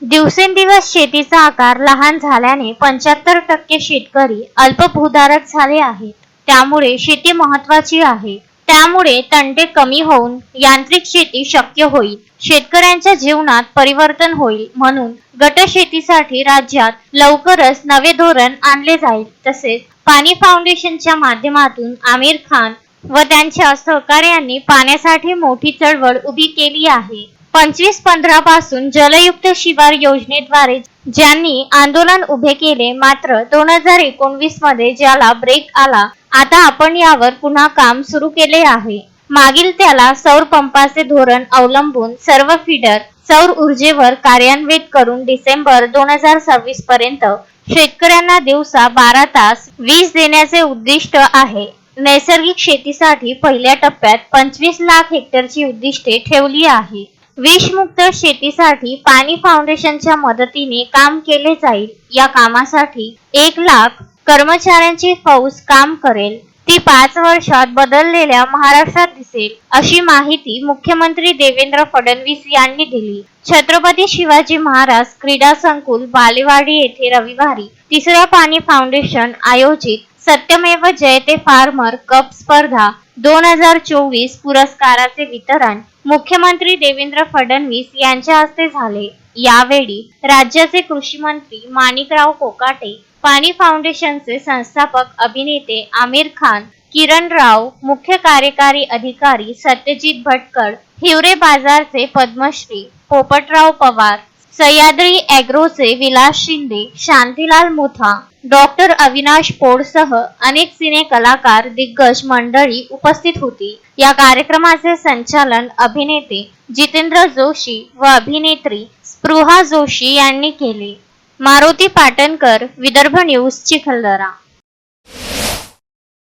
दिवसेंदिवस शेतीचा आकार लहान झाल्याने 75% शेतकरी अल्पभूधारक झाले आहेत. त्यामुळे शेती महत्वाची आहे. त्यामुळे तंटे कमी होऊन यांत्रिक शेती शक्य होईल. शेतकऱ्यांच्या जीवनात परिवर्तन होईल. म्हणून गट शेतीसाठी राज्यात लवकरच नवे धोरण आणले जाईल. तसेच पाणी फाउंडेशनच्या माध्यमातून आमिर खान व त्यांच्या सहकार्यांनी पाण्यासाठी मोठी चळवळ उभी केली आहे. 25-15 पासून जलयुक्त शिवार योजनेद्वारे ज्यांनी आंदोलन उभे केले, मात्र 2019 मध्ये ज्याला ब्रेक आला, आता आपण यावर पुन्हा काम सुरू केले आहे. मागील त्याला सौर पंपाचे धोरण अवलंबून सर्व फीडर सौर ऊर्जेवर कार्यान्वित करून डिसेंबर 2026 पर्यंत शेतकऱ्यांना दिवसा 12 तास वीज देण्याचे उद्दिष्ट आहे. नैसर्गिक शेतीसाठी पहिल्या टप्प्यात 25 लाख हेक्टरची उद्दिष्टे ठेवली आहे. विषमुक्त शेतीसाठी पाणी फाउंडेशनच्या मदतीने काम केले जाईल. या कामासाठी 1 लाख कर्मचाऱ्यांची फौज काम करेल. ती 5 वर्षात बदललेल्या महाराष्ट्रात दिसेल, अशी माहिती मुख्यमंत्री देवेंद्र फडणवीस यांनी दिली. छत्रपती शिवाजी महाराज क्रीडा संकुल बालेवाडी येथे रविवारी 3ऱ्या पाणी फाउंडेशन आयोजित सत्यमेव जयते फार्मर कप स्पर्धा 2024 पुरस्काराचे वितरण मुख्यमंत्री देवेंद्र फडणवीस यांच्या हस्ते झाले. यावेळी राज्याचे कृषी मंत्री माणिकराव कोकाटे, पाणी फाउंडेशनचे संस्थापक अभिनेते आमिर खान, किरण राव, मुख्य कार्यकारी अधिकारी सत्यजित भटकळ, हिवरे बाजारचे पद्मश्री पोपटराव पवार, सह्याद्री ॲग्रोचे विलास शिंदे, शांतीलाल मुथा, डॉक्टर अविनाश पोळसह अनेक सिने कलाकार दिग्गज मंडळी उपस्थित होती. या कार्यक्रमाचे संचालन अभिनेते जितेंद्र जोशी व अभिनेत्री स्पृहा जोशी यांनी केले. मारुती पाटणकर, विदर्भ न्यूज, चिखलदरा.